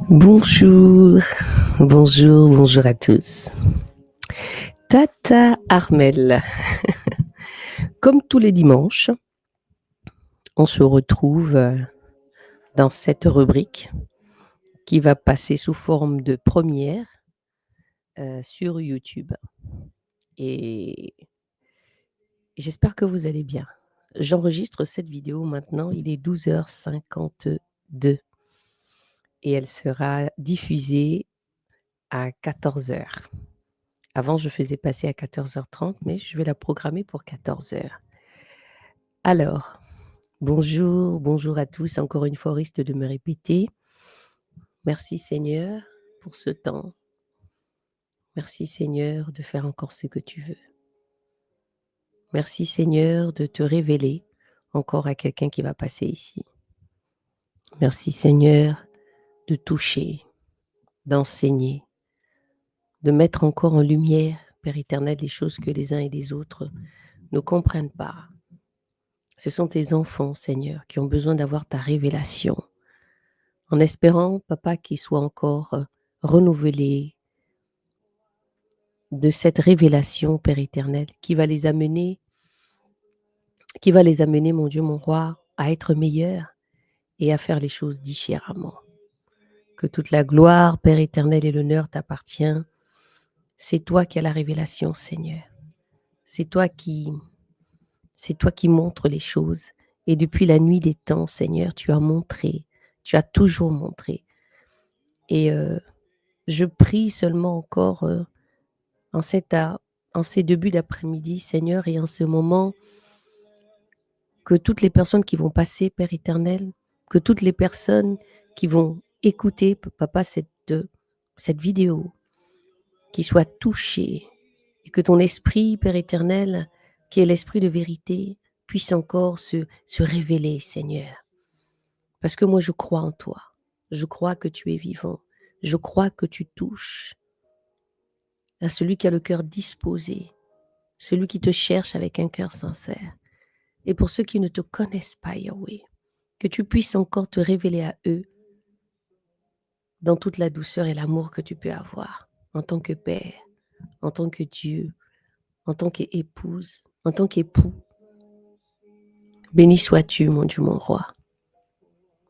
Bonjour, bonjour à tous. Tata Armel. Comme tous les dimanches, on se retrouve dans cette rubrique qui va passer sous forme de première sur YouTube. Et j'espère que vous allez bien. J'enregistre cette vidéo maintenant, il est 12h52 et elle sera diffusée à 14h. Avant, je faisais passer à 14h30, mais je vais la programmer pour 14h. Alors, bonjour à tous. Encore une fois, au risque de me répéter. Merci Seigneur pour ce temps. Merci Seigneur de faire encore ce que tu veux. Merci Seigneur de te révéler encore à quelqu'un qui va passer ici. Merci Seigneur de toucher, d'enseigner, de mettre encore en lumière, Père éternel, les choses que les uns et les autres ne comprennent pas. Ce sont tes enfants, Seigneur, qui ont besoin d'avoir ta révélation. En espérant, Papa, qu'ils soient encore renouvelés de cette révélation, Père éternel, qui va les amener, mon Dieu, mon roi, à être meilleurs et à faire les choses différemment. Que toute la gloire, Père éternel, et l'honneur t'appartient. C'est toi qui as la révélation, Seigneur. C'est toi qui montres les choses. Et depuis la nuit des temps, Seigneur, tu as montré, tu as toujours montré. Et je prie seulement encore en ces débuts d'après-midi, Seigneur, et en ce moment, que toutes les personnes qui vont passer, Père éternel, que toutes les personnes qui vont écouter, Papa, cette vidéo, qui soient touchées, et que ton esprit, Père éternel, qui est l'esprit de vérité, puisse encore se révéler, Seigneur. Parce que moi, je crois en toi. Je crois que tu es vivant. Je crois que tu touches à celui qui a le cœur disposé, celui qui te cherche avec un cœur sincère. Et pour ceux qui ne te connaissent pas, Yahweh, que tu puisses encore te révéler à eux dans toute la douceur et l'amour que tu peux avoir en tant que Père, en tant que Dieu, en tant qu'épouse, en tant qu'époux. Béni sois-tu, mon Dieu, mon roi.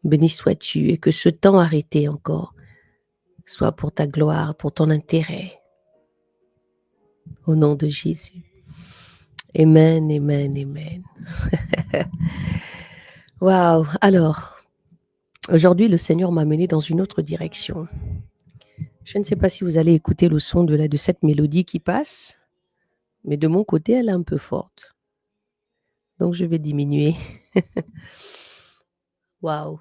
Béni sois-tu et que ce temps arrêté encore soit pour ta gloire, pour ton intérêt. Au nom de Jésus. Amen, amen, amen. Waouh! Alors, aujourd'hui, le Seigneur m'a mené dans une autre direction. Je ne sais pas si vous allez écouter le son de cette mélodie qui passe, mais de mon côté, elle est un peu forte. Donc, je vais diminuer. Waouh!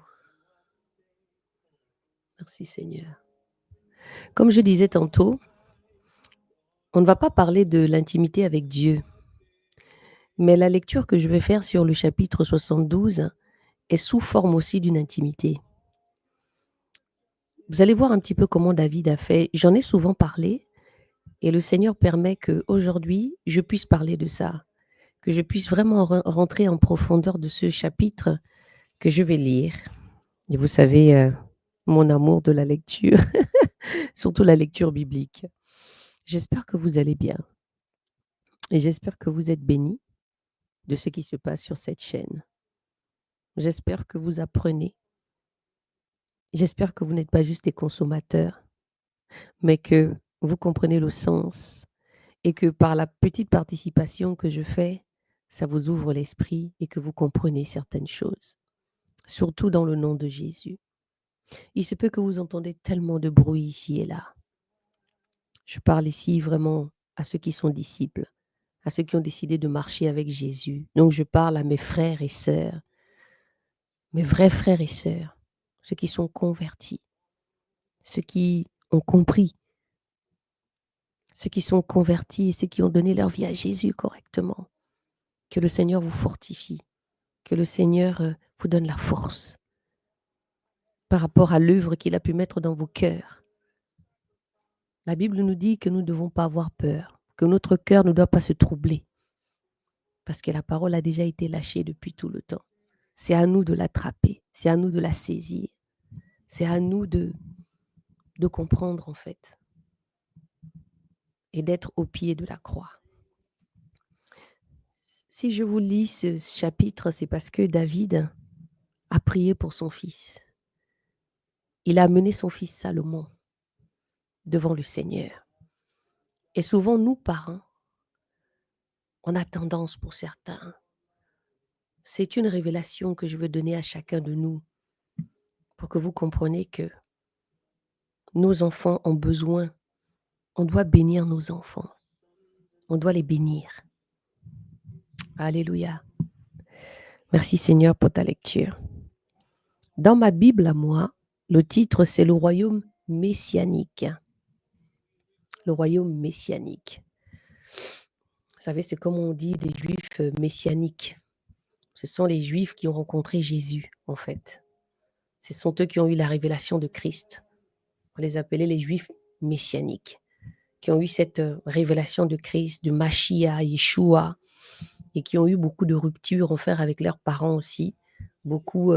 Merci Seigneur. Comme je disais tantôt, on ne va pas parler de l'intimité avec Dieu, mais la lecture que je vais faire sur le chapitre 72 est sous forme aussi d'une intimité. Vous allez voir un petit peu comment David a fait. J'en ai souvent parlé et le Seigneur permet qu'aujourd'hui, je puisse parler de ça, que je puisse vraiment rentrer en profondeur de ce chapitre que je vais lire. Et vous savez, mon amour de la lecture, surtout la lecture biblique. J'espère que vous allez bien et j'espère que vous êtes bénis de ce qui se passe sur cette chaîne. J'espère que vous apprenez. J'espère que vous n'êtes pas juste des consommateurs, mais que vous comprenez le sens et que par la petite participation que je fais, ça vous ouvre l'esprit et que vous comprenez certaines choses, surtout dans le nom de Jésus. Il se peut que vous entendez tellement de bruit ici et là. Je parle ici vraiment à ceux qui sont disciples, à ceux qui ont décidé de marcher avec Jésus. Donc je parle à mes frères et sœurs, mes vrais frères et sœurs, ceux qui sont convertis, ceux qui ont compris, ceux qui sont convertis et ceux qui ont donné leur vie à Jésus correctement. Que le Seigneur vous fortifie, que le Seigneur vous donne la force par rapport à l'œuvre qu'il a pu mettre dans vos cœurs. La Bible nous dit que nous ne devons pas avoir peur, que notre cœur ne doit pas se troubler, parce que la parole a déjà été lâchée depuis tout le temps. C'est à nous de l'attraper, c'est à nous de la saisir, c'est à nous de de comprendre en fait et d'être au pied de la croix. Si je vous lis ce chapitre, c'est parce que David a prié pour son fils. Il a amené son fils Salomon devant le Seigneur. Et souvent, nous, parents, on a tendance pour certains. C'est une révélation que je veux donner à chacun de nous pour que vous compreniez que nos enfants ont besoin, on doit bénir nos enfants. On doit les bénir. Alléluia. Merci Seigneur pour ta lecture. Dans ma Bible à moi, le titre c'est le royaume messianique. Le royaume messianique. Vous savez, c'est comme on dit des juifs messianiques. Ce sont les juifs qui ont rencontré Jésus, en fait. Ce sont eux qui ont eu la révélation de Christ. On les appelait les juifs messianiques, qui ont eu cette révélation de Christ, de Mashiach, Yeshua, et qui ont eu beaucoup de ruptures en faire avec leurs parents aussi. Beaucoup,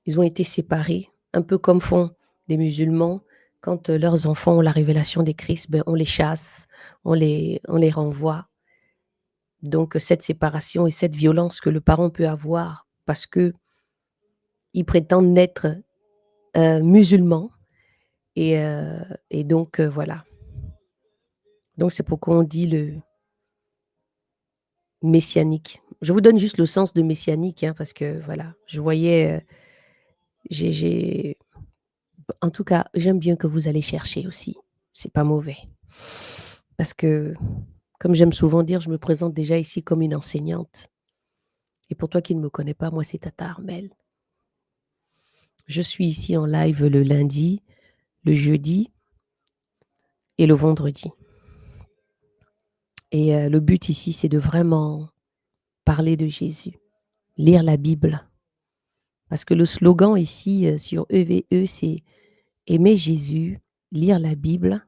ils ont été séparés, un peu comme font les musulmans. Quand leurs enfants ont la révélation des Christ, ben, on les chasse, on les renvoie. Donc, cette séparation et cette violence que le parent peut avoir parce que ils prétendent n'être musulmans. Et donc, voilà. Donc, c'est pourquoi on dit le messianique. Je vous donne juste le sens de messianique, hein, parce que, voilà, je voyais, en tout cas, j'aime bien que vous allez chercher aussi. C'est pas mauvais. Parce que, comme j'aime souvent dire, je me présente déjà ici comme une enseignante. Et pour toi qui ne me connais pas, moi, c'est Tata Armelle. Je suis ici en live le lundi, le jeudi et le vendredi. Et le but ici, c'est de vraiment parler de Jésus, lire la Bible. Parce que le slogan ici sur EVE, c'est aimer Jésus, lire la Bible,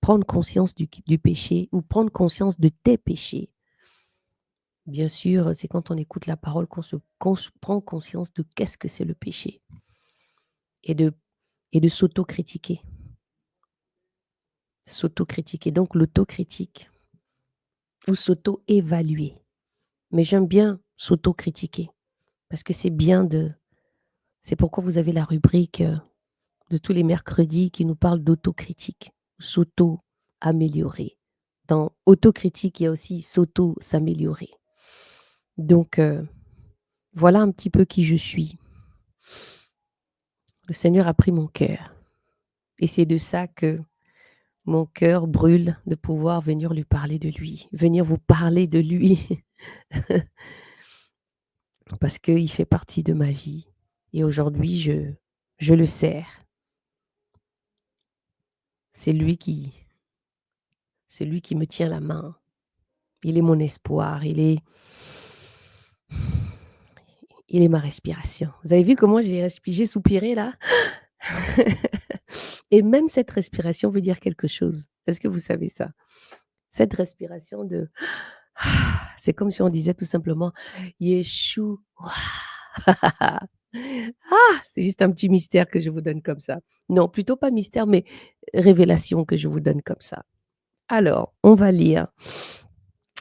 prendre conscience du péché ou prendre conscience de tes péchés. Bien sûr, c'est quand on écoute la parole qu'on se prend conscience de qu'est-ce que c'est le péché et de s'autocritiquer. S'autocritiquer, donc l'autocritique ou s'auto-évaluer. Mais j'aime bien s'autocritiquer parce que c'est bien de... C'est pourquoi vous avez la rubrique de tous les mercredis qui nous parle d'autocritique, s'auto-améliorer. Dans autocritique, il y a aussi s'auto-s'améliorer. Donc, voilà un petit peu qui je suis. Le Seigneur a pris mon cœur. Et c'est de ça que mon cœur brûle de pouvoir venir lui parler de lui, venir vous parler de lui. Parce qu'il fait partie de ma vie. Et aujourd'hui, je le sers. C'est lui qui me tient la main. Il est mon espoir. Il est ma respiration. Vous avez vu comment j'ai soupiré là? Et même cette respiration veut dire quelque chose. Est-ce que vous savez ça? Cette respiration de... C'est comme si on disait tout simplement Yeshua. C'est juste un petit mystère que je vous donne comme ça. Non, plutôt pas mystère, mais révélation que je vous donne comme ça. Alors, on va lire.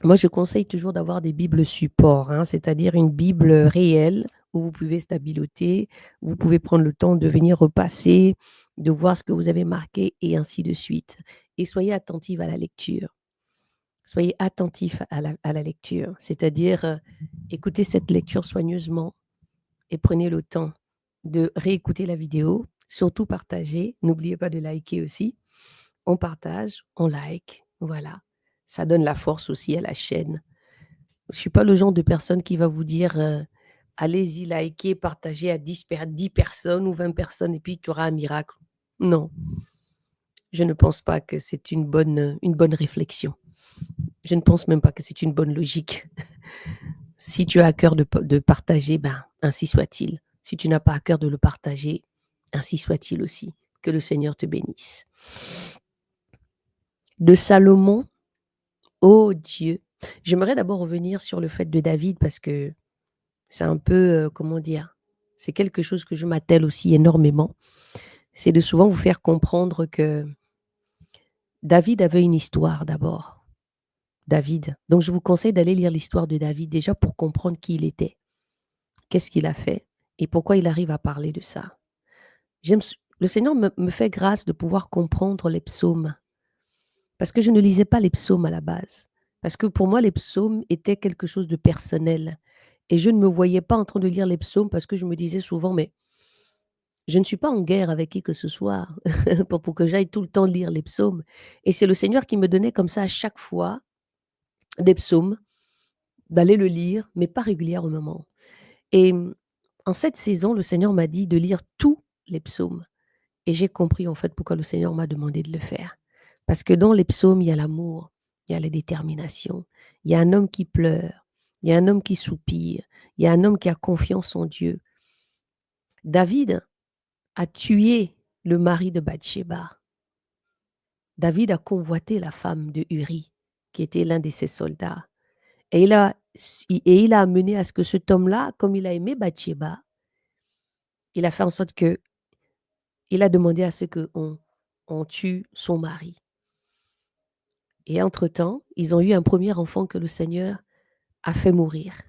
Moi, je conseille toujours d'avoir des bibles support, hein, c'est-à-dire une bible réelle où vous pouvez stabiloter, vous pouvez prendre le temps de venir repasser, de voir ce que vous avez marqué et ainsi de suite. Et soyez attentifs à la lecture. Soyez attentifs à la lecture, c'est-à-dire écoutez cette lecture soigneusement et prenez le temps de réécouter la vidéo, surtout partagez. N'oubliez pas de liker aussi. On partage, on like, voilà. Ça donne la force aussi à la chaîne. Je ne suis pas le genre de personne qui va vous dire allez-y, likez, partagez à 10 personnes ou 20 personnes et puis tu auras un miracle. Non, je ne pense pas que c'est une bonne réflexion. Je ne pense même pas que c'est une bonne logique. Si tu as à cœur de partager, ben, ainsi soit-il. Si tu n'as pas à cœur de le partager, ainsi soit-il aussi. Que le Seigneur te bénisse. De Salomon, ô Dieu. J'aimerais d'abord revenir sur le fait de David parce que c'est un peu, comment dire, c'est quelque chose que je m'attelle aussi énormément. c'est de souvent vous faire comprendre que David avait une histoire d'abord. David. Donc je vous conseille d'aller lire l'histoire de David déjà pour comprendre qui il était, qu'est-ce qu'il a fait et pourquoi il arrive à parler de ça. Le Seigneur me fait grâce de pouvoir comprendre les psaumes parce que je ne lisais pas les psaumes à la base. Parce que pour moi, les psaumes étaient quelque chose de personnel. Et je ne me voyais pas en train de lire les psaumes parce que je me disais souvent, mais je ne suis pas en guerre avec qui que ce soit pour que j'aille tout le temps lire les psaumes. Et c'est le Seigneur qui me donnait comme ça à chaque fois des psaumes, d'aller le lire, mais pas régulièrement. Et en cette saison, le Seigneur m'a dit de lire tous les psaumes. Et j'ai compris en fait pourquoi le Seigneur m'a demandé de le faire. Parce que dans les psaumes, il y a l'amour, il y a la détermination, il y a un homme qui pleure, il y a un homme qui soupire, il y a un homme qui a confiance en Dieu. David a tué le mari de Bathsheba. David a convoité la femme de Uri, qui était l'un de ses soldats. Et il a amené à ce que cet homme-là, comme il a aimé Bathsheba, il a fait en sorte que il a demandé à ce qu'on on tue son mari. Et entre-temps, ils ont eu un premier enfant que le Seigneur a fait mourir.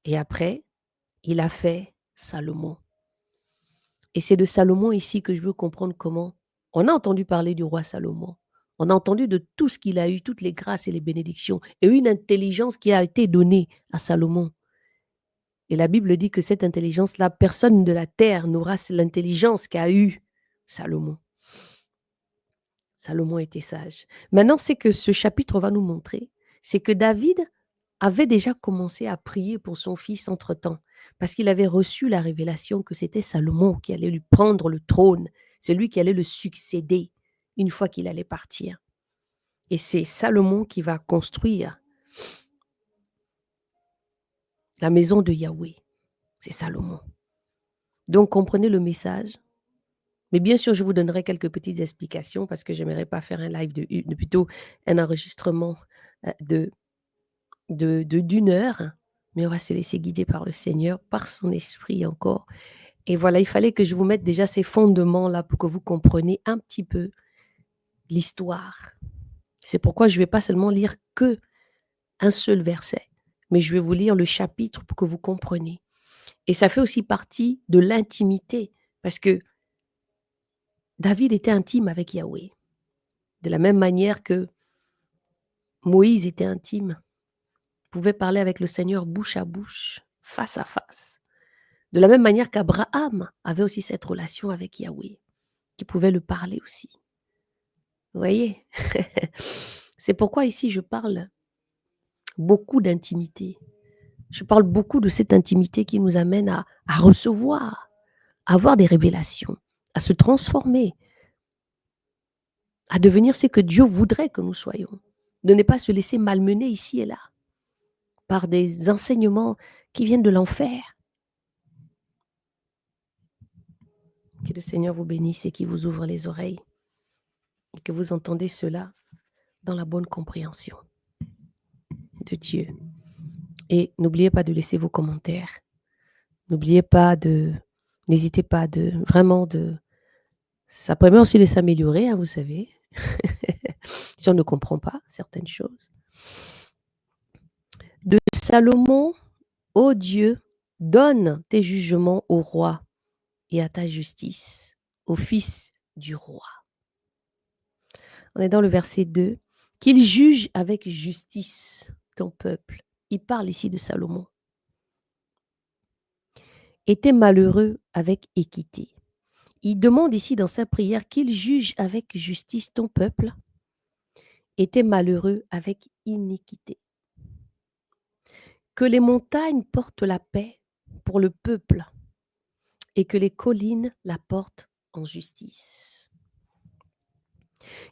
Et après, il a fait Salomon. Et c'est de Salomon ici que je veux comprendre comment on a entendu parler du roi Salomon. On a entendu de tout ce qu'il a eu, toutes les grâces et les bénédictions, et une intelligence qui a été donnée à Salomon. Et la Bible dit que cette intelligence-là, personne de la terre n'aura l'intelligence qu'a eue Salomon. Salomon était sage. Maintenant, c'est que ce chapitre va nous montrer, c'est que David avait déjà commencé à prier pour son fils entre-temps, parce qu'il avait reçu la révélation que c'était Salomon qui allait lui prendre le trône, c'est lui qui allait le succéder une fois qu'il allait partir. Et c'est Salomon qui va construire la maison de Yahweh. C'est Salomon. Donc, comprenez le message. Mais bien sûr, je vous donnerai quelques petites explications parce que je n'aimerais pas faire un live plutôt un enregistrement de d'une heure, mais on va se laisser guider par le Seigneur, par son esprit encore. Et voilà, il fallait que je vous mette déjà ces fondements-là pour que vous compreniez un petit peu l'histoire. C'est pourquoi je ne vais pas seulement lire que un seul verset, mais je vais vous lire le chapitre pour que vous compreniez. Et ça fait aussi partie de l'intimité, parce que David était intime avec Yahweh, de la même manière que Moïse était intime, pouvait parler avec le Seigneur bouche à bouche, face à face. De la même manière qu'Abraham avait aussi cette relation avec Yahweh, qui pouvait le parler aussi. Vous voyez? C'est pourquoi ici je parle beaucoup d'intimité. Je parle beaucoup de cette intimité qui nous amène à recevoir, à avoir des révélations, à se transformer, à devenir ce que Dieu voudrait que nous soyons. De ne pas se laisser malmener ici et là par des enseignements qui viennent de l'enfer. Que le Seigneur vous bénisse et qu'il vous ouvre les oreilles et que vous entendez cela dans la bonne compréhension de Dieu. Et n'oubliez pas de laisser vos commentaires. N'oubliez pas n'hésitez pas ça permet aussi de s'améliorer, hein, vous savez, si on ne comprend pas certaines choses. De Salomon, ô Dieu, donne tes jugements au roi et à ta justice, au fils du roi. On est dans le verset 2. Qu'il juge avec justice ton peuple. Il parle ici de Salomon. Et tes malheureux avec équité. Il demande ici dans sa prière qu'il juge avec justice ton peuple et tes malheureux avec iniquité. Que les montagnes portent la paix pour le peuple et que les collines la portent en justice.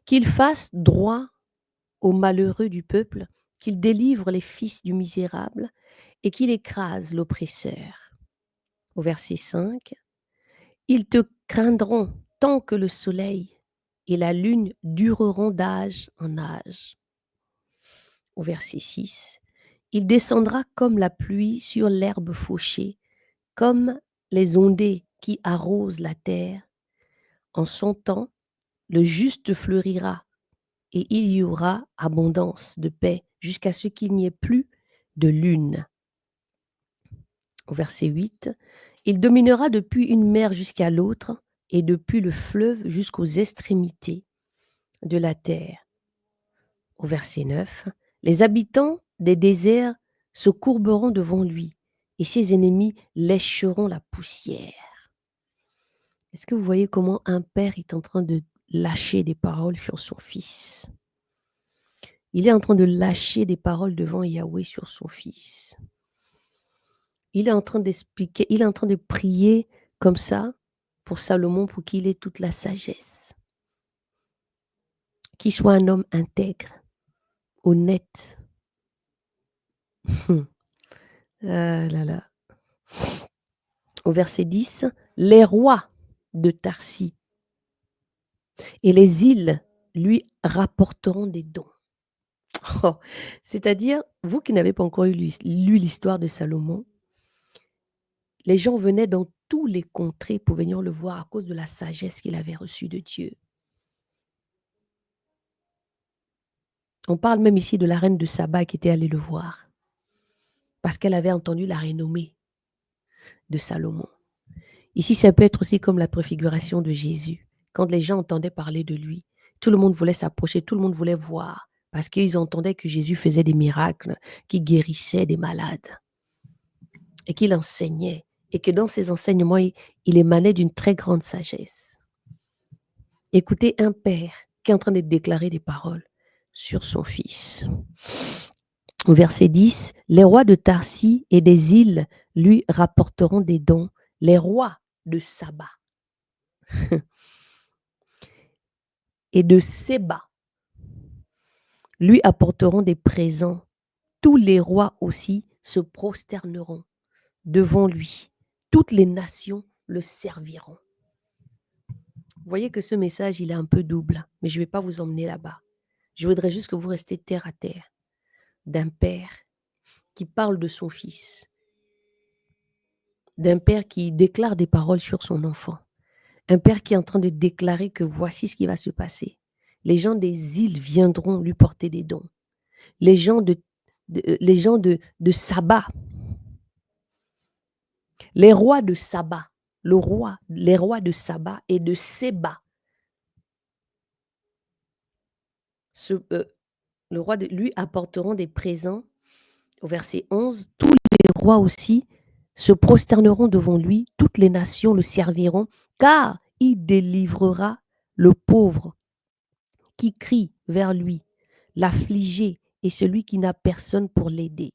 Qu'il fasse droit aux malheureux du peuple, qu'il délivre les fils du misérable et qu'il écrase l'oppresseur. Au verset 5, ils te craindront tant que le soleil et la lune dureront d'âge en âge. Au verset 6, il descendra comme la pluie sur l'herbe fauchée, comme les ondées qui arrosent la terre. En son temps, le juste fleurira et il y aura abondance de paix jusqu'à ce qu'il n'y ait plus de lune. Au verset 8, il dominera depuis une mer jusqu'à l'autre et depuis le fleuve jusqu'aux extrémités de la terre. Au verset 9, les habitants des déserts se courberont devant lui et ses ennemis lécheront la poussière. Est-ce que vous voyez comment un père est en train de lâcher des paroles sur son fils? Il est en train de lâcher des paroles devant Yahweh sur son fils. Il est en train d'expliquer, il est en train de prier comme ça pour Salomon pour qu'il ait toute la sagesse, qu'il soit un homme intègre, honnête. Ah là là. Au verset 10, les rois de Tarsis et les îles lui rapporteront des dons. Oh, c'est-à-dire, vous qui n'avez pas encore lu l'histoire de Salomon, les gens venaient dans tous les contrées pour venir le voir à cause de la sagesse qu'il avait reçue de Dieu. On parle même ici de la reine de Saba qui était allée le voir parce qu'elle avait entendu la renommée de Salomon. Ici, ça peut être aussi comme la préfiguration de Jésus. Quand les gens entendaient parler de lui, tout le monde voulait s'approcher, tout le monde voulait voir parce qu'ils entendaient que Jésus faisait des miracles, qu'il guérissait des malades et qu'il enseignait et que dans ses enseignements, il émanait d'une très grande sagesse. Écoutez un père qui est en train de déclarer des paroles sur son fils. Au verset 10, les rois de Tarsis et des îles lui rapporteront des dons. Les rois de Saba et de Séba lui apporteront des présents. Tous les rois aussi se prosterneront devant lui. Toutes les nations le serviront. Vous voyez que ce message, il est un peu double, mais je ne vais pas vous emmener là-bas. Je voudrais juste que vous restiez terre à terre d'un père qui parle de son fils, d'un père qui déclare des paroles sur son enfant, un père qui est en train de déclarer que voici ce qui va se passer. Les gens des îles viendront lui porter des dons. Les gens de Saba, les rois de Saba, les rois de Saba et de Séba, le roi lui apporteront des présents. Au verset 11, tous les rois aussi se prosterneront devant lui, toutes les nations le serviront, car il délivrera le pauvre qui crie vers lui, l'affligé et celui qui n'a personne pour l'aider.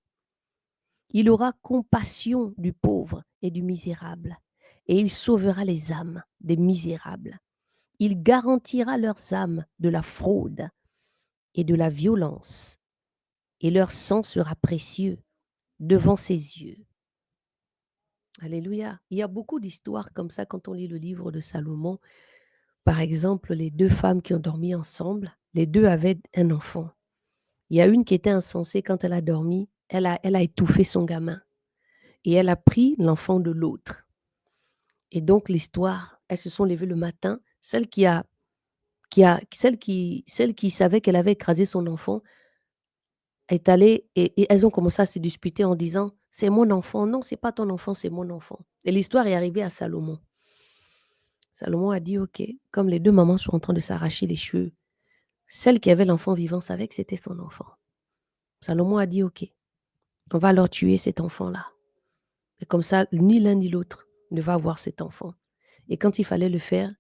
Il aura compassion du pauvre et du misérable, et il sauvera les âmes des misérables. Il garantira leurs âmes de la fraude et de la violence, et leur sang sera précieux devant ses yeux. Alléluia. Il y a beaucoup d'histoires comme ça quand on lit le livre de Salomon. Par exemple, les deux femmes qui ont dormi ensemble, les deux avaient un enfant. Il y a une qui était insensée quand elle a dormi, elle a étouffé son gamin et elle a pris l'enfant de l'autre. Et donc l'histoire, elles se sont levées le matin, celle qui savait qu'elle avait écrasé son enfant est allée et elles ont commencé à se disputer en disant c'est mon enfant, non, c'est pas ton enfant, c'est mon enfant. Et l'histoire est arrivée à Salomon. Salomon a dit ok, comme les deux mamans sont en train de s'arracher les cheveux, celle qui avait l'enfant vivant savait que c'était son enfant. Salomon a dit ok, on va alors tuer cet enfant-là. Et comme ça, ni l'un ni l'autre ne va avoir cet enfant. Et quand il fallait le faire,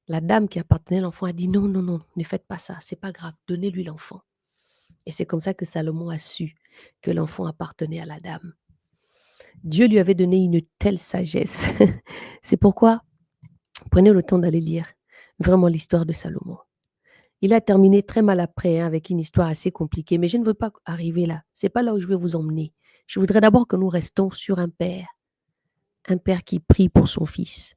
la dame qui appartenait à l'enfant a dit non, non, non, ne faites pas ça, c'est pas grave, donnez-lui l'enfant. Et c'est comme ça que Salomon a su que l'enfant appartenait à la dame. Dieu lui avait donné une telle sagesse. C'est pourquoi, prenez le temps d'aller lire vraiment l'histoire de Salomon. Il a terminé très mal après, avec une histoire assez compliquée, mais je ne veux pas arriver là. C'est pas là où je vais vous emmener. Je voudrais d'abord que nous restons sur un père qui prie pour son fils,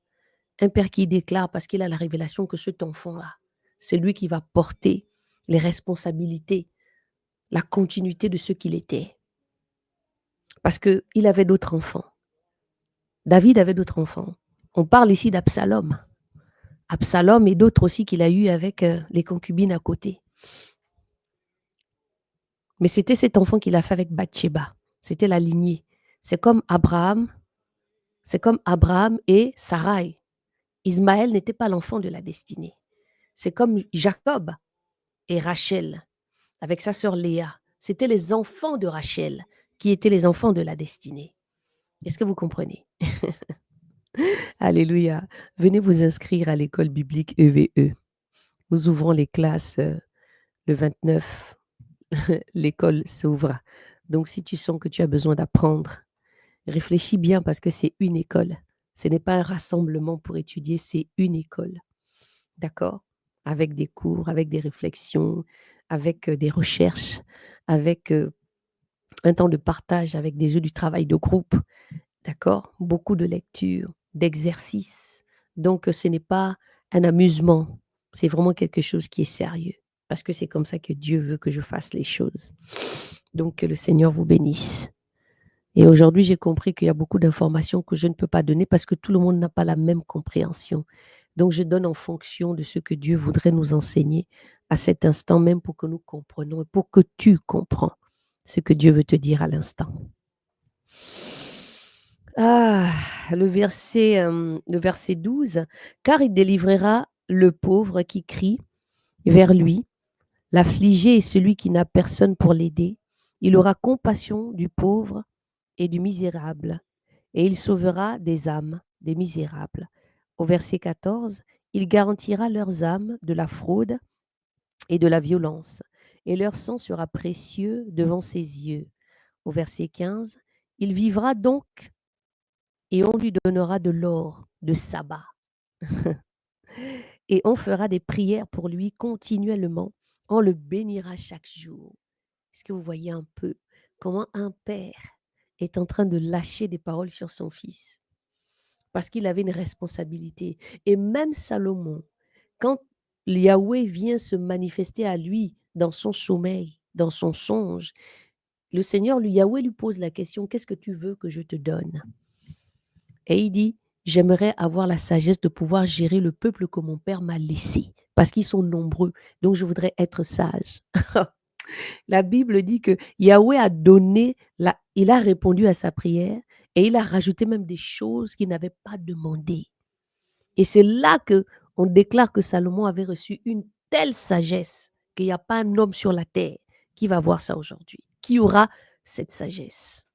un père qui déclare parce qu'il a la révélation que cet enfant-là, c'est lui qui va porter les responsabilités, la continuité de ce qu'il était. Parce qu'il avait d'autres enfants. David avait d'autres enfants. On parle ici d'Absalom. Absalom et d'autres aussi qu'il a eu avec les concubines à côté. Mais c'était cet enfant qu'il a fait avec Bathsheba. C'était la lignée. C'est comme Abraham, c'est comme Abraham et Sarai. Ismaël n'était pas l'enfant de la destinée. C'est comme Jacob et Rachel avec sa sœur Léa. C'était les enfants de Rachel qui étaient les enfants de la destinée. Est-ce que vous comprenez? Alléluia. Venez vous inscrire à l'école biblique EVE. Nous ouvrons les classes le 29. L'école s'ouvre. Donc, si tu sens que tu as besoin d'apprendre, réfléchis bien parce que c'est une école. Ce n'est pas un rassemblement pour étudier, c'est une école. D'accord? Avec des cours, avec des réflexions, avec des recherches, avec un temps de partage, avec des jeux du travail de groupe. D'accord? Beaucoup de lectures, d'exercices. Donc, ce n'est pas un amusement. C'est vraiment quelque chose qui est sérieux. Parce que c'est comme ça que Dieu veut que je fasse les choses. Donc, que le Seigneur vous bénisse. Et aujourd'hui, j'ai compris qu'il y a beaucoup d'informations que je ne peux pas donner parce que tout le monde n'a pas la même compréhension. Donc, je donne en fonction de ce que Dieu voudrait nous enseigner à cet instant même pour que nous comprenions et pour que tu comprends ce que Dieu veut te dire à l'instant. Ah, le verset 12. Car il délivrera le pauvre qui crie vers lui, l'affligé est celui qui n'a personne pour l'aider. Il aura compassion du pauvre et du misérable, et il sauvera des âmes des misérables. Au verset 14, il garantira leurs âmes de la fraude et de la violence, et leur sang sera précieux devant ses yeux. Au verset 15, il vivra donc et on lui donnera de l'or de sabbat. Et on fera des prières pour lui continuellement. On le bénira chaque jour. Est-ce que vous voyez un peu comment un père est en train de lâcher des paroles sur son fils? Parce qu'il avait une responsabilité. Et même Salomon, quand Yahweh vient se manifester à lui dans son sommeil, dans son songe, le Seigneur, Yahweh lui pose la question, qu'est-ce que tu veux que je te donne? Et il dit, j'aimerais avoir la sagesse de pouvoir gérer le peuple que mon père m'a laissé, parce qu'ils sont nombreux, donc je voudrais être sage. La Bible dit que Yahweh a donné, il a répondu à sa prière et il a rajouté même des choses qu'il n'avait pas demandées. Et c'est là que on déclare que Salomon avait reçu une telle sagesse qu'il n'y a pas un homme sur la terre qui va voir ça aujourd'hui, qui aura cette sagesse.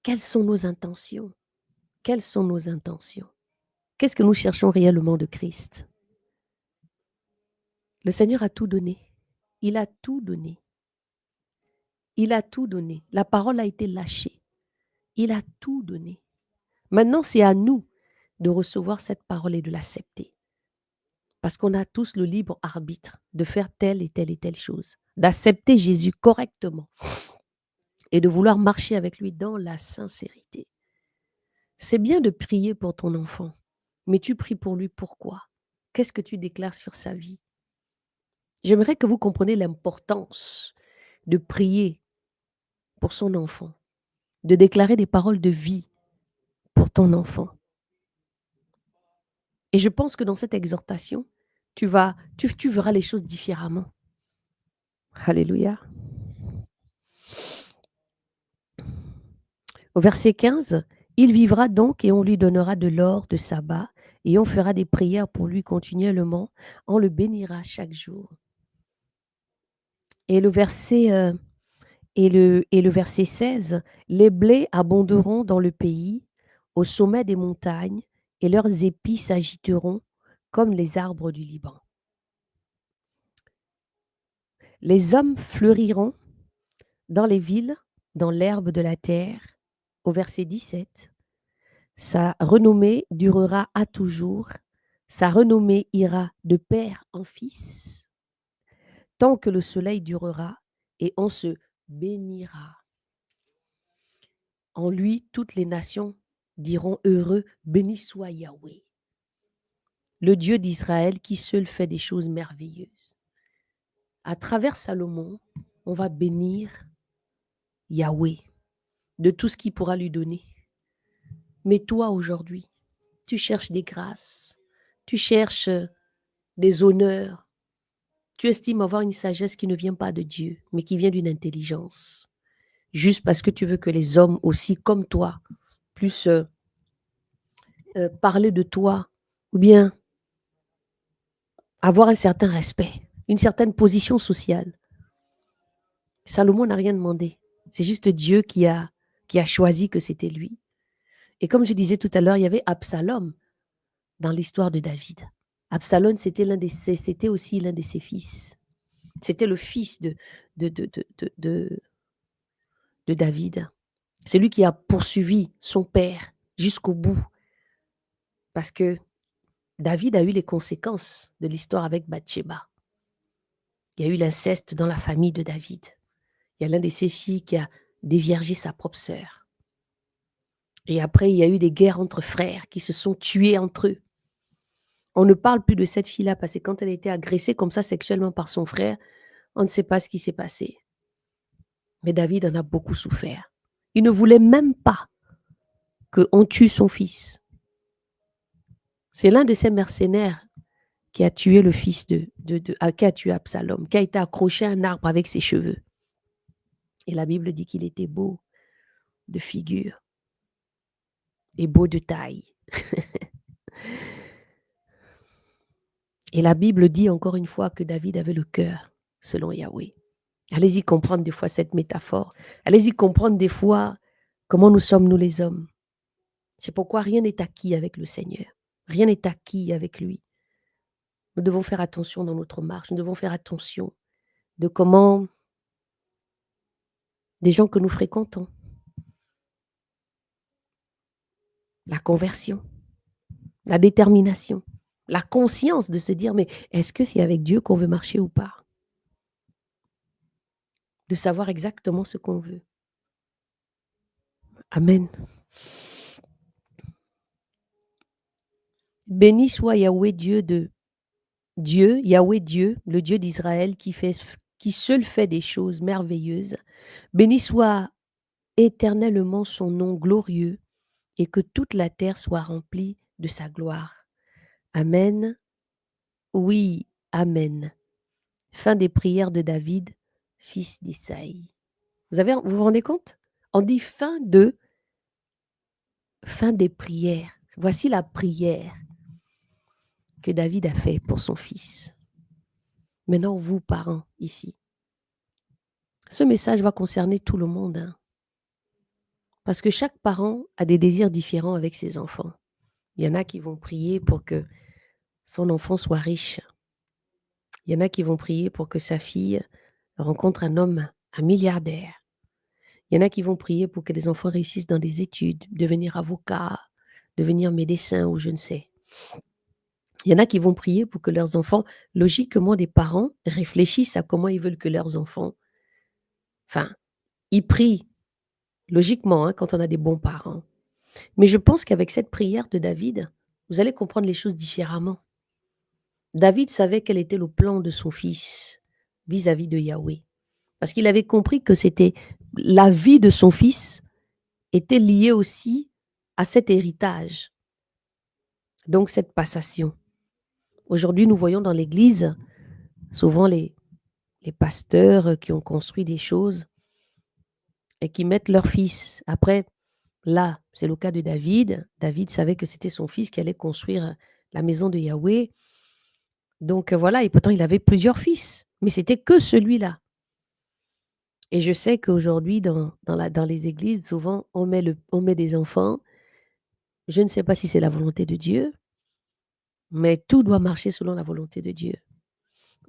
Quelles sont nos intentions? Quelles sont nos intentions? Qu'est-ce que nous cherchons réellement de Christ? Le Seigneur a tout donné. Il a tout donné. Il a tout donné. La parole a été lâchée. Il a tout donné. Maintenant, c'est à nous de recevoir cette parole et de l'accepter. Parce qu'on a tous le libre arbitre de faire telle et telle et telle chose, d'accepter Jésus correctement et de vouloir marcher avec lui dans la sincérité. C'est bien de prier pour ton enfant, mais tu pries pour lui pourquoi? Qu'est-ce que tu déclares sur sa vie? J'aimerais que vous compreniez l'importance de prier pour son enfant, de déclarer des paroles de vie pour ton enfant. Et je pense que dans cette exhortation, tu verras les choses différemment. Alléluia. Au verset 15, il vivra donc et on lui donnera de l'or de sabbat et on fera des prières pour lui continuellement. On le bénira chaque jour. Et le verset, le verset 16, les blés abonderont dans le pays, au sommet des montagnes, et leurs épis s'agiteront comme les arbres du Liban. Les hommes fleuriront dans les villes, dans l'herbe de la terre. Au verset 17, sa renommée durera à toujours, sa renommée ira de père en fils, tant que le soleil durera, et on se bénira. En lui, toutes les nations diront heureux, béni soit Yahweh, le Dieu d'Israël qui seul fait des choses merveilleuses. À travers Salomon, on va bénir Yahweh de tout ce qu'il pourra lui donner. Mais toi aujourd'hui, Tu cherches des grâces. Tu cherches des honneurs. Tu estimes avoir une sagesse qui ne vient pas de Dieu, mais qui vient d'une intelligence. Juste parce que tu veux que les hommes aussi, comme toi, puissent parler de toi, ou bien avoir un certain respect, une certaine position sociale. Salomon n'a rien demandé. C'est juste Dieu qui a choisi que c'était lui. Et comme je disais tout à l'heure, il y avait Absalom dans l'histoire de David. Absalom, c'était aussi l'un de ses fils. C'était le fils de, de, de, de, de- de David. C'est lui qui a poursuivi son père jusqu'au bout. Parce que David a eu les conséquences de l'histoire avec Bathsheba. Il y a eu l'inceste dans la famille de David. Il y a l'un de ses filles qui a déviergé sa propre sœur. Et après, il y a eu des guerres entre frères qui se sont tués entre eux. On ne parle plus de cette fille-là parce que quand elle a été agressée comme ça sexuellement par son frère, on ne sait pas ce qui s'est passé. Mais David en a beaucoup souffert. Il ne voulait même pas qu'on tue son fils. C'est l'un de ces mercenaires qui a tué le fils qui a tué Absalom, qui a été accroché à un arbre avec ses cheveux. Et la Bible dit qu'il était beau de figure et beau de taille. Et la Bible dit encore une fois que David avait le cœur selon Yahweh. Allez-y comprendre des fois cette métaphore. Allez-y comprendre des fois comment nous sommes, nous les hommes. C'est pourquoi rien n'est acquis avec le Seigneur. Rien n'est acquis avec lui. Nous devons faire attention dans notre marche. Nous devons faire attention de comment des gens que nous fréquentons, la conversion, la détermination, la conscience de se dire, mais est-ce que c'est avec Dieu qu'on veut marcher ou pas? De savoir exactement ce qu'on veut. Amen. Béni soit Yahweh Yahweh Dieu, le Dieu d'Israël qui seul fait des choses merveilleuses. Béni soit éternellement son nom glorieux et que toute la terre soit remplie de sa gloire. Amen. Oui, Amen. Fin des prières de David, fils d'Isaïe. Vous vous rendez compte? On dit fin des prières. Voici la prière que David a fait pour son fils. Maintenant, vous, parents, ici. Ce message va concerner tout le monde. Hein, parce que chaque parent a des désirs différents avec ses enfants. Il y en a qui vont prier pour que son enfant soit riche. Il y en a qui vont prier pour que sa fille rencontre un homme, un milliardaire. Il y en a qui vont prier pour que les enfants réussissent dans des études, devenir avocat, devenir médecin ou je ne sais. Il y en a qui vont prier pour que leurs enfants, logiquement, des parents réfléchissent à comment ils veulent que leurs enfants, enfin, ils prient logiquement hein, quand on a des bons parents. Mais je pense qu'avec cette prière de David, vous allez comprendre les choses différemment. David savait quel était le plan de son fils vis-à-vis de Yahweh. Parce qu'il avait compris que c'était la vie de son fils était liée aussi à cet héritage. Donc cette passation. Aujourd'hui, nous voyons dans l'Église souvent les pasteurs qui ont construit des choses et qui mettent leur fils. Après, là, c'est le cas de David. David savait que c'était son fils qui allait construire la maison de Yahweh. Donc voilà, et pourtant il avait plusieurs fils, mais c'était que celui-là. Et je sais qu'aujourd'hui, dans les églises, souvent, on met des enfants. Je ne sais pas si c'est la volonté de Dieu, mais tout doit marcher selon la volonté de Dieu.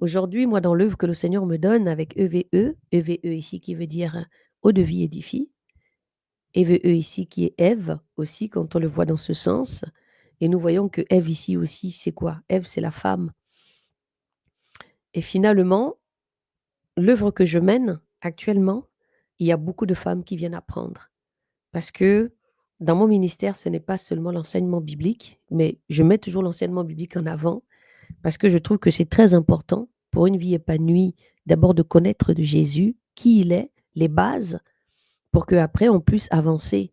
Aujourd'hui, moi, dans l'œuvre que le Seigneur me donne avec EVE ici qui veut dire eau de vie édifie, EVE ici qui est Ève aussi, quand on le voit dans ce sens. Et nous voyons que Ève ici aussi, c'est quoi? Ève, c'est la femme. Et finalement, l'œuvre que je mène actuellement, il y a beaucoup de femmes qui viennent apprendre. Parce que dans mon ministère, ce n'est pas seulement l'enseignement biblique, mais je mets toujours l'enseignement biblique en avant parce que je trouve que c'est très important pour une vie épanouie, d'abord de connaître de Jésus, qui il est, les bases, pour qu'après on puisse avancer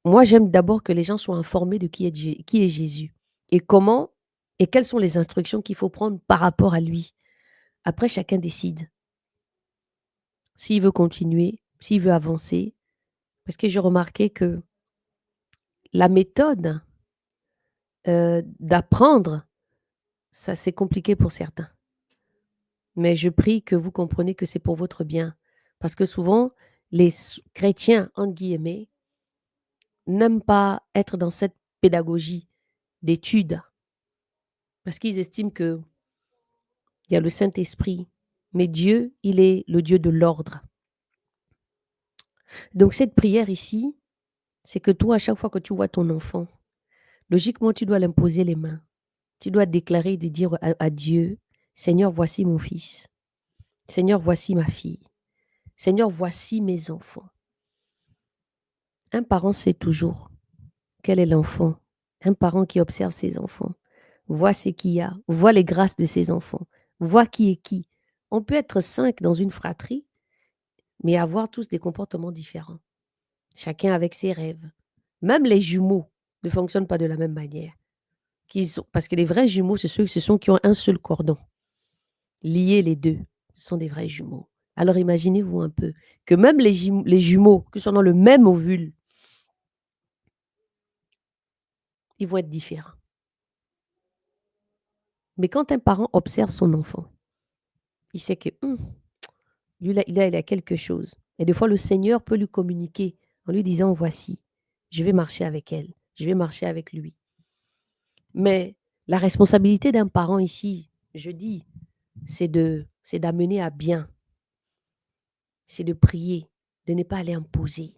Moi, j'aime d'abord que les gens soient informés de qui est Jésus et comment et quelles sont les instructions qu'il faut prendre par rapport à lui. Après, chacun décide s'il veut continuer, s'il veut avancer. Parce que j'ai remarqué que la méthode, d'apprendre, ça, c'est compliqué pour certains. Mais je prie que vous compreniez que c'est pour votre bien. Parce que souvent, les chrétiens, entre guillemets, n'aiment pas être dans cette pédagogie d'études parce qu'ils estiment qu'il y a le Saint-Esprit. Mais Dieu, il est le Dieu de l'ordre. Donc cette prière ici, c'est que toi, à chaque fois que tu vois ton enfant, logiquement, tu dois l'imposer les mains. Tu dois déclarer, de dire à Dieu, Seigneur, voici mon fils. Seigneur, voici ma fille. Seigneur, voici mes enfants. Un parent sait toujours quel est l'enfant. Un parent qui observe ses enfants, voit ce qu'il y a, voit les grâces de ses enfants, voit qui est qui. On peut être 5 dans une fratrie, mais avoir tous des comportements différents. Chacun avec ses rêves. Même les jumeaux ne fonctionnent pas de la même manière. Parce que les vrais jumeaux, ce sont qui ont un seul cordon. Liés les deux, ce sont des vrais jumeaux. Alors imaginez-vous un peu que même les jumeaux, qui sont dans le même ovule, ils vont être différents. Mais quand un parent observe son enfant, il sait que lui, là, il a quelque chose. Et des fois, le Seigneur peut lui communiquer en lui disant, voici, je vais marcher avec elle, je vais marcher avec lui. Mais la responsabilité d'un parent ici, je dis, c'est d'amener à bien, c'est de prier, de ne pas aller imposer.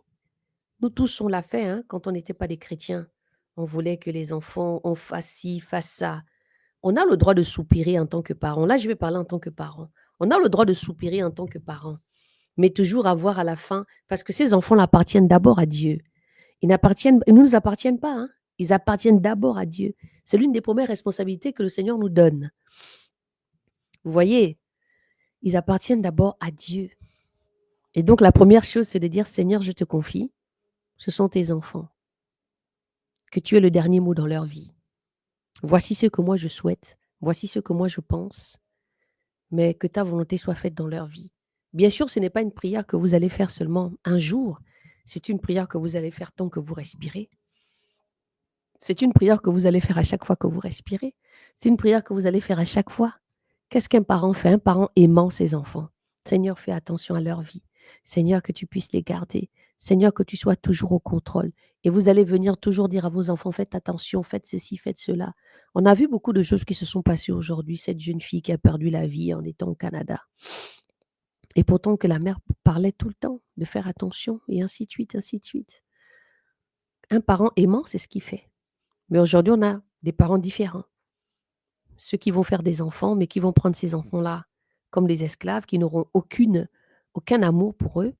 Nous tous, on l'a fait hein, quand on n'était pas des chrétiens. On voulait que les enfants, on fasse ci, fasse ça. On a le droit de soupirer en tant que parent. Là, je vais parler en tant que parent. On a le droit de soupirer en tant que parent, mais toujours avoir à la fin, parce que ces enfants appartiennent d'abord à Dieu. Ils ne nous appartiennent pas, hein. Ils appartiennent d'abord à Dieu. C'est l'une des premières responsabilités que le Seigneur nous donne. Vous voyez, ils appartiennent d'abord à Dieu. Et donc, la première chose, c'est de dire, Seigneur, je te confie, ce sont tes enfants, que tu aies le dernier mot dans leur vie. Voici ce que moi je souhaite, voici ce que moi je pense, mais que ta volonté soit faite dans leur vie. Bien sûr, ce n'est pas une prière que vous allez faire seulement un jour, c'est une prière que vous allez faire tant que vous respirez. C'est une prière que vous allez faire à chaque fois que vous respirez. C'est une prière que vous allez faire à chaque fois. Qu'est-ce qu'un parent fait? Un parent aimant ses enfants. Seigneur, fais attention à leur vie. Seigneur, que tu puisses les garder. Seigneur, que tu sois toujours au contrôle. Et vous allez venir toujours dire à vos enfants, faites attention, faites ceci, faites cela. On a vu beaucoup de choses qui se sont passées aujourd'hui. Cette jeune fille qui a perdu la vie en étant au Canada. Et pourtant que la mère parlait tout le temps de faire attention et ainsi de suite, ainsi de suite. Un parent aimant, c'est ce qu'il fait. Mais aujourd'hui, on a des parents différents. Ceux qui vont faire des enfants, mais qui vont prendre ces enfants-là comme des esclaves, qui n'auront aucun amour pour eux.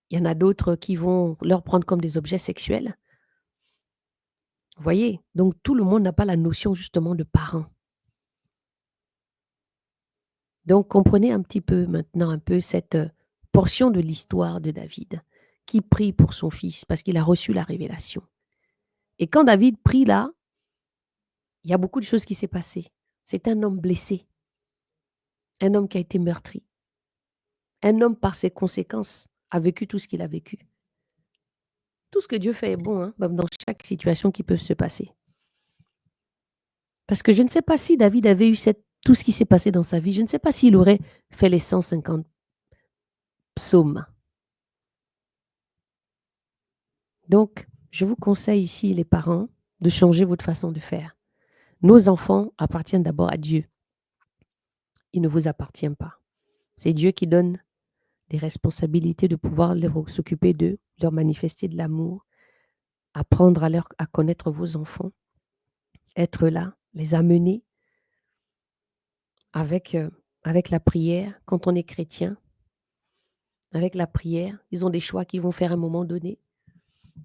Il y en a d'autres qui vont leur prendre comme des objets sexuels. Vous voyez? Donc tout le monde n'a pas la notion justement de parent. Donc comprenez un petit peu maintenant un peu cette portion de l'histoire de David qui prie pour son fils parce qu'il a reçu la révélation. Et quand David prie là, il y a beaucoup de choses qui s'est passé. C'est un homme blessé, un homme qui a été meurtri, un homme par ses conséquences a vécu tout ce qu'il a vécu. Tout ce que Dieu fait est bon, hein, même dans chaque situation qui peut se passer. Parce que je ne sais pas si David avait eu tout ce qui s'est passé dans sa vie, je ne sais pas s'il aurait fait les 150 psaumes. Donc, je vous conseille ici, les parents, de changer votre façon de faire. Nos enfants appartiennent d'abord à Dieu. Ils ne vous appartiennent pas. C'est Dieu qui donne des responsabilités de pouvoir s'occuper d'eux, leur manifester de l'amour, apprendre à connaître vos enfants, être là, les amener avec la prière. Quand on est chrétien, avec la prière, ils ont des choix qu'ils vont faire à un moment donné.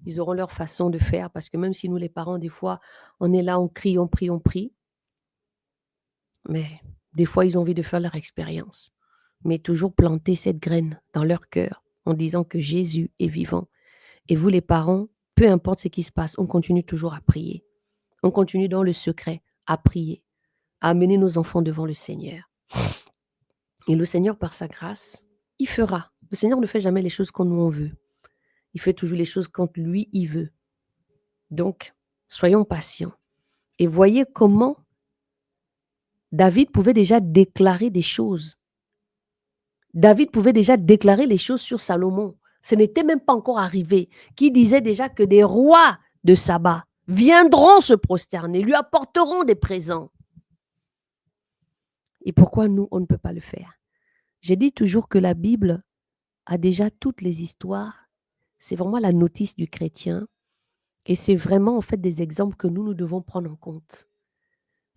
Ils auront leur façon de faire parce que même si nous, les parents, des fois, on est là, on crie, on prie, on prie, mais des fois, ils ont envie de faire leur expérience. Mais toujours planter cette graine dans leur cœur en disant que Jésus est vivant. Et vous, les parents, peu importe ce qui se passe, on continue toujours à prier. On continue dans le secret à prier, à amener nos enfants devant le Seigneur. Et le Seigneur, par sa grâce, il fera. Le Seigneur ne fait jamais les choses comme nous on veut. Il fait toujours les choses quand lui, il veut. Donc, soyons patients. Et voyez comment David pouvait déjà déclarer des choses. David pouvait déjà déclarer les choses sur Salomon. Ce n'était même pas encore arrivé. Qui disait déjà que des rois de Saba viendront se prosterner, lui apporteront des présents. Et pourquoi nous, on ne peut pas le faire? J'ai dit toujours que la Bible a déjà toutes les histoires. C'est vraiment la notice du chrétien. Et c'est vraiment en fait des exemples que nous devons prendre en compte.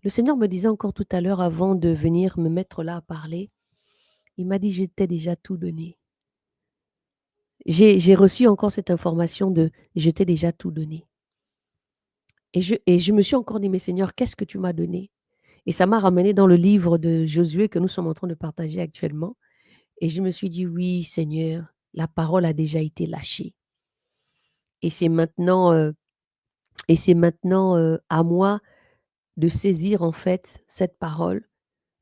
Le Seigneur me disait encore tout à l'heure avant de venir me mettre là à parler, il m'a dit, je t'ai déjà tout donné. J'ai reçu encore cette information de je t'ai déjà tout donné. Et je me suis encore dit, mais Seigneur, qu'est-ce que tu m'as donné? Et ça m'a ramené dans le livre de Josué que nous sommes en train de partager actuellement. Et je me suis dit, oui, Seigneur, la parole a déjà été lâchée. Et c'est maintenant, à moi de saisir en fait cette parole,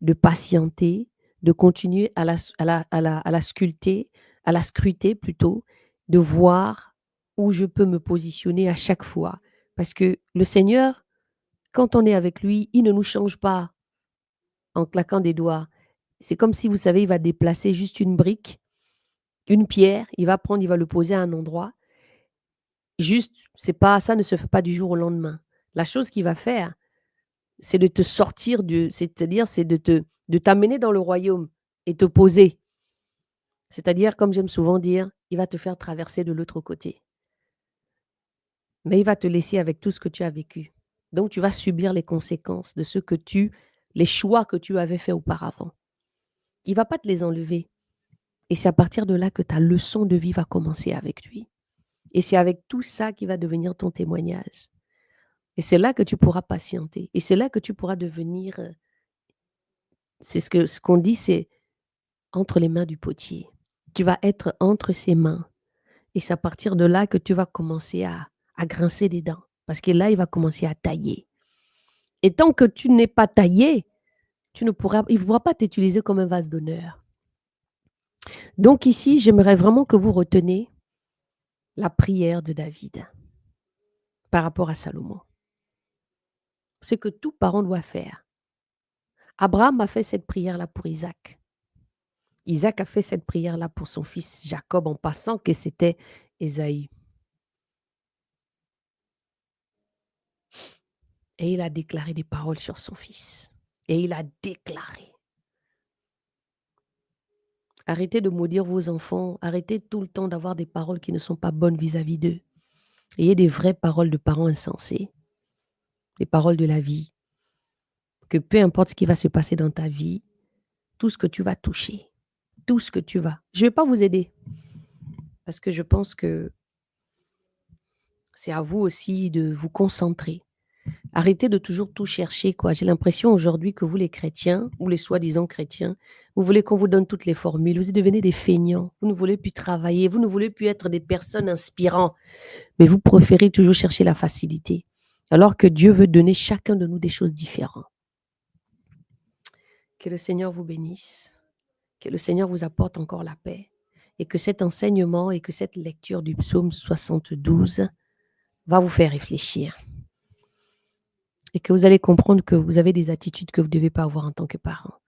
de patienter, de continuer à la sculpter, à la scruter plutôt, de voir où je peux me positionner à chaque fois. Parce que le Seigneur, quand on est avec lui, il ne nous change pas en claquant des doigts. C'est comme si, vous savez, il va déplacer juste une brique, une pierre, il va prendre, il va le poser à un endroit. Juste, c'est pas, ça ne se fait pas du jour au lendemain. La chose qu'il va faire, c'est de te sortir c'est-à-dire, c'est de t'amener dans le royaume et te poser. C'est-à-dire, comme j'aime souvent dire, il va te faire traverser de l'autre côté. Mais il va te laisser avec tout ce que tu as vécu. Donc, tu vas subir les conséquences de les choix que tu avais fait auparavant. Il ne va pas te les enlever. Et c'est à partir de là que ta leçon de vie va commencer avec lui. Et c'est avec tout ça qui va devenir ton témoignage. Et c'est là que tu pourras patienter. Et c'est là que tu pourras devenir, c'est ce qu'on dit, c'est entre les mains du potier. Tu vas être entre ses mains. Et c'est à partir de là que tu vas commencer à grincer des dents. Parce que là, il va commencer à tailler. Et tant que tu n'es pas taillé, il ne pourra pas t'utiliser comme un vase d'honneur. Donc ici, j'aimerais vraiment que vous reteniez la prière de David par rapport à Salomon. C'est que tout parent doit faire. Abraham a fait cette prière-là pour Isaac. Isaac a fait cette prière-là pour son fils Jacob en passant que c'était Ésaü. Et il a déclaré des paroles sur son fils. Et il a déclaré. Arrêtez de maudire vos enfants. Arrêtez tout le temps d'avoir des paroles qui ne sont pas bonnes vis-à-vis d'eux. Ayez des vraies paroles de parents insensés. Des paroles de la vie. Que peu importe ce qui va se passer dans ta vie, tout ce que tu vas toucher, tout ce que tu vas. Je ne vais pas vous aider. Parce que je pense que c'est à vous aussi de vous concentrer. Arrêtez de toujours tout chercher, quoi. J'ai l'impression aujourd'hui que vous, les chrétiens, ou les soi-disant chrétiens, vous voulez qu'on vous donne toutes les formules. Vous devenez des feignants. Vous ne voulez plus travailler. Vous ne voulez plus être des personnes inspirantes. Mais vous préférez toujours chercher la facilité. Alors que Dieu veut donner chacun de nous des choses différentes. Que le Seigneur vous bénisse. Que le Seigneur vous apporte encore la paix. Et que cet enseignement et que cette lecture du psaume 72 va vous faire réfléchir. Et que vous allez comprendre que vous avez des attitudes que vous ne devez pas avoir en tant que parent.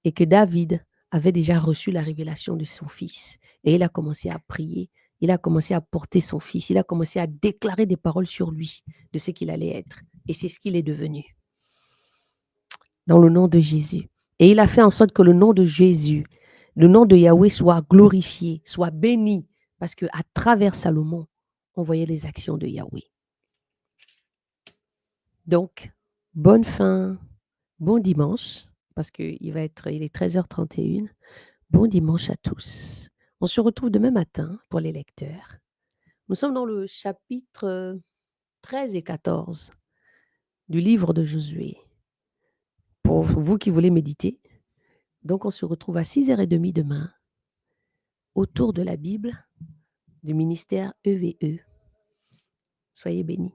Et que David avait déjà reçu la révélation de son fils. Et il a commencé à prier. Il a commencé à porter son fils. Il a commencé à déclarer des paroles sur lui, de ce qu'il allait être. Et c'est ce qu'il est devenu. Dans le nom de Jésus. Et il a fait en sorte que le nom de Jésus, le nom de Yahweh soit glorifié, soit béni. Parce qu'à travers Salomon, on voyait les actions de Yahweh. Donc, bonne fin, bon dimanche, parce qu'il est 13h31. Bon dimanche à tous. On se retrouve demain matin pour les lecteurs. Nous sommes dans le chapitre 13 et 14 du livre de Josué. Pour vous qui voulez méditer. Donc, on se retrouve à 6h30 demain autour de la Bible du ministère EVE. Soyez bénis.